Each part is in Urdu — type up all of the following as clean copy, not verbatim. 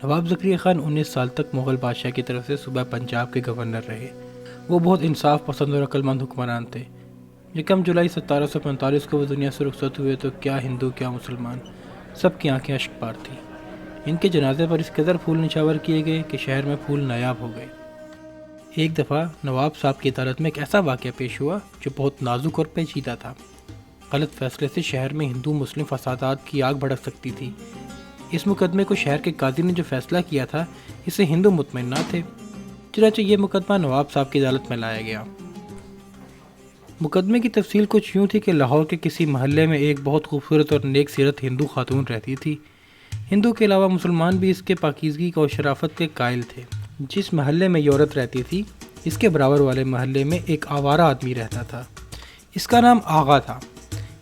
نواب زکریا خان 19 سال تک مغل بادشاہ کی طرف سے صوبہ پنجاب کے گورنر رہے۔ وہ بہت انصاف پسند اور عقل مند حکمران تھے۔ یکم جولائی 1745 کو وہ دنیا سے رخصت ہوئے تو کیا ہندو کیا مسلمان، سب کی آنکھیں اشک بار تھیں۔ ان کے جنازے پر اس قدر پھول نچھاور کیے گئے کہ شہر میں پھول نایاب ہو گئے۔ ایک دفعہ نواب صاحب کی عدالت میں ایک ایسا واقعہ پیش ہوا جو بہت نازک اور پیچیدہ تھا۔ غلط فیصلے سے شہر میں ہندو مسلم فسادات کی آگ بھڑک سکتی تھی۔ اس مقدمے کو شہر کے قاضی نے جو فیصلہ کیا تھا اس سے ہندو مطمئن نہ تھے، چنانچہ یہ مقدمہ نواب صاحب کی عدالت میں لایا گیا۔ مقدمے کی تفصیل کچھ یوں تھی کہ لاہور کے کسی محلے میں ایک بہت خوبصورت اور نیک سیرت ہندو خاتون رہتی تھی۔ ہندو کے علاوہ مسلمان بھی اس کے پاکیزگی اور شرافت کے قائل تھے۔ جس محلے میں یہ عورت رہتی تھی اس کے برابر والے محلے میں ایک آوارہ آدمی رہتا تھا۔ اس کا نام آغا تھا۔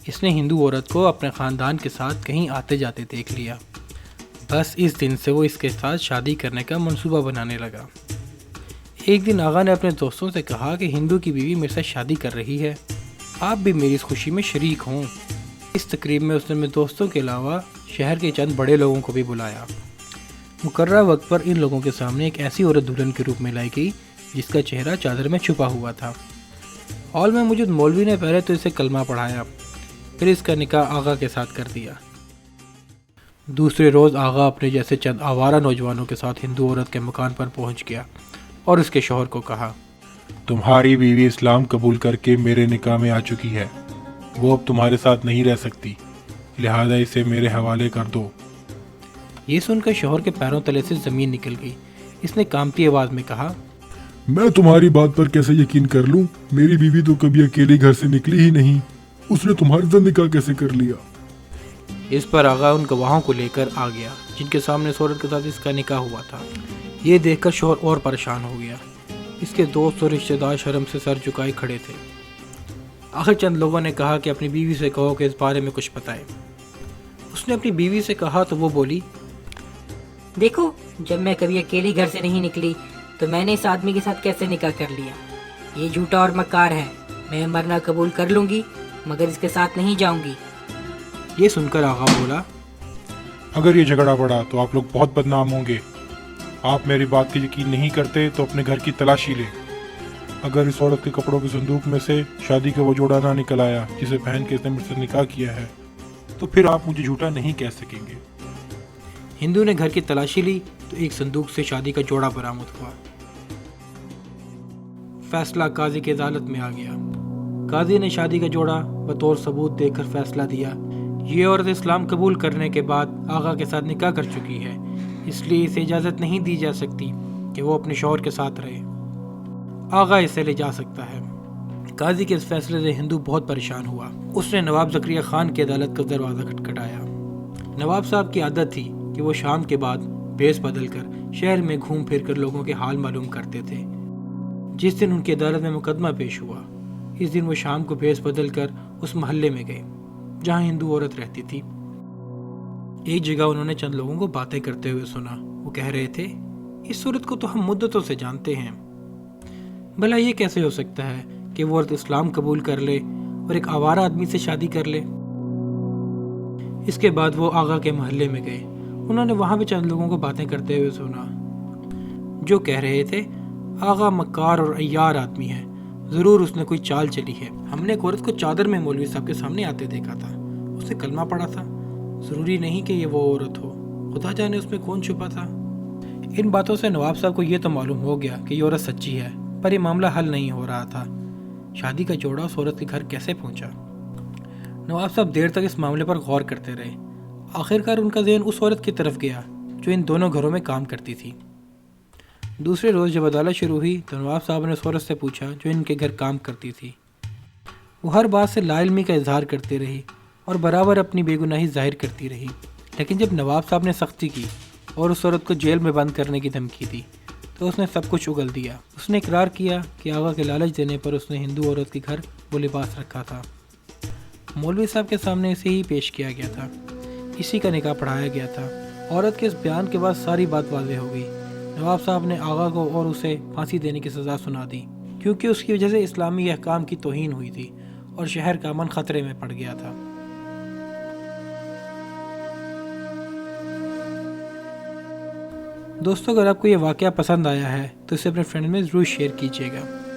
اس نے ہندو عورت کو اپنے خاندان کے ساتھ کہیں آتے جاتے دیکھ لیا۔ بس اس دن سے وہ اس کے ساتھ شادی کرنے کا منصوبہ بنانے لگا۔ ایک دن آغا نے اپنے دوستوں سے کہا کہ ہندو کی بیوی میرے ساتھ شادی کر رہی ہے، آپ بھی میری اس خوشی میں شریک ہوں۔ اس تقریب میں اس نے اپنے دوستوں کے علاوہ شہر کے چند بڑے لوگوں کو بھی بلایا۔ مقررہ وقت پر ان لوگوں کے سامنے ایک ایسی عورت دلہن کے روپ میں لائی گئی جس کا چہرہ چادر میں چھپا ہوا تھا۔ ہال میں موجود مولوی نے پہلے تو اسے کلمہ پڑھایا، پھر اس کا نکاح آغا کے ساتھ کر دیا۔ دوسرے روز آغا اپنے جیسے چند آوارہ نوجوانوں کے ساتھ ہندو عورت کے مکان پر پہنچ گیا اور اس کے شوہر کو کہا، تمہاری بیوی اسلام قبول کر کے میرے نکاح میں آ چکی ہے، وہ اب تمہارے ساتھ نہیں رہ سکتی، لہذا اسے میرے حوالے کر دو۔ یہ سن کر شوہر کے پیروں تلے سے زمین نکل گئی۔ اس نے کانپتی آواز میں کہا، میں تمہاری بات پر کیسے یقین کر لوں؟ میری بیوی تو کبھی اکیلی گھر سے نکلی ہی نہیں، اس نے تمہارے ساتھ نکاح کیسے کر لیا؟ اس پر آغا ان گواہوں کو لے کر آ گیا جن کے سامنے اس عورت کے ساتھ اس کا نکاح ہوا تھا۔ یہ دیکھ کر شوہر اور پریشان ہو گیا۔ اس کے دوست اور رشتہ دار شرم سے سر جھکائے کھڑے تھے۔ آخر چند لوگوں نے کہا کہ اپنی بیوی سے کہو کہ اس بارے میں کچھ بتائے۔ اس نے اپنی بیوی سے کہا تو وہ بولی، دیکھو، جب میں کبھی اکیلی گھر سے نہیں نکلی تو میں نے اس آدمی کے ساتھ کیسے نکاح کر لیا؟ یہ جھوٹا اور مکار ہے۔ میں مرنا قبول کر لوں گی مگر اس کے ساتھ نہیں جاؤں گی۔ یہ سن کر آغا بولا، اگر یہ جھگڑا پڑا تو آپ لوگ بہت بدنام ہوں گے۔ آپ میری بات کی یقین نہیں کرتے تو اپنے گھر کی تلاشی لیں۔ اگر اس عورت کے کپڑوں کے صندوق میں سے شادی کا وہ جوڑا نہ نکل آیا جسے پہن کے اس نے مجھ سے نکاح کیا ہے تو پھر آپ مجھے جھوٹا نہیں کہہ سکیں گے۔ ہندو نے گھر کی تلاشی لی تو ایک صندوق سے شادی کا جوڑا برآمد ہوا۔ فیصلہ قاضی کی عدالت میں آ گیا۔ قاضی نے شادی کا جوڑا بطور ثبوت دے کر فیصلہ دیا، یہ عورت اسلام قبول کرنے کے بعد آغا کے ساتھ نکاح کر چکی ہے، اس لیے اسے اجازت نہیں دی جا سکتی کہ وہ اپنے شوہر کے ساتھ رہے۔ آغا اسے لے جا سکتا ہے۔ قاضی کے اس فیصلے سے ہندو بہت پریشان ہوا۔ اس نے نواب زکریا خان کی عدالت کا دروازہ کھٹکھٹایا۔ نواب صاحب کی عادت تھی کہ وہ شام کے بعد بھیس بدل کر شہر میں گھوم پھر کر لوگوں کے حال معلوم کرتے تھے۔ جس دن ان کی عدالت میں مقدمہ پیش ہوا، اس دن وہ شام کو بھیس بدل کر اس محلے میں گئے جہاں ہندو عورت رہتی تھی۔ ایک جگہ انہوں نے چند لوگوں کو باتیں کرتے ہوئے سنا۔ وہ کہہ رہے تھے، اس عورت کو تو ہم مدتوں سے جانتے ہیں، بھلا یہ کیسے ہو سکتا ہے کہ وہ عورت اسلام قبول کر لے اور ایک آوارہ آدمی سے شادی کر لے؟ اس کے بعد وہ آغا کے محلے میں گئے۔ انہوں نے وہاں بھی چند لوگوں کو باتیں کرتے ہوئے سنا جو کہہ رہے تھے، آغا مکار اور عیار آدمی ہے، ضرور اس نے کوئی چال چلی ہے۔ ہم نے ایک عورت کو چادر میں مولوی صاحب کے سامنے آتے دیکھا تھا، اس نے کلمہ پڑھا تھا، ضروری نہیں کہ یہ وہ عورت ہو، خدا جانے اس میں کون چھپا تھا۔ ان باتوں سے نواب صاحب کو یہ تو معلوم ہو گیا کہ یہ عورت سچی ہے، پر یہ معاملہ حل نہیں ہو رہا تھا۔ شادی کا جوڑا اس عورت کے گھر کیسے پہنچا؟ نواب صاحب دیر تک اس معاملے پر غور کرتے رہے۔ آخرکار ان کا ذہن اس عورت کی طرف گیا جو ان دونوں گھروں میں کام کرتی تھی۔ دوسرے روز جب عدالت شروع ہوئی تو نواب صاحب نے اس عورت سے پوچھا جو ان کے گھر کام کرتی تھی۔ وہ ہر بات سے لا علمی کا اظہار کرتی رہی اور برابر اپنی بے گناہی ظاہر کرتی رہی، لیکن جب نواب صاحب نے سختی کی اور اس عورت کو جیل میں بند کرنے کی دھمکی دی تو اس نے سب کچھ اگل دیا۔ اس نے اقرار کیا کہ آغا کے لالچ دینے پر اس نے ہندو عورت کے گھر وہ لباس رکھا تھا۔ مولوی صاحب کے سامنے اسے ہی پیش کیا گیا تھا، اسی کا نکاح پڑھایا گیا تھا۔ عورت کے اس بیان کے بعد ساری بات واضح ہو گئی۔ نواب صاحب نے آغا کو اور اسے پھانسی دینے کی سزا سنا دی کیونکہ اس کی وجہ سے اسلامی احکام کی توہین ہوئی تھی اور شہر کا امن خطرے میں پڑ گیا تھا۔ دوستوں اگر آپ کو یہ واقعہ پسند آیا ہے تو اسے اپنے فرینڈ میں ضرور شیئر کیجیے گا۔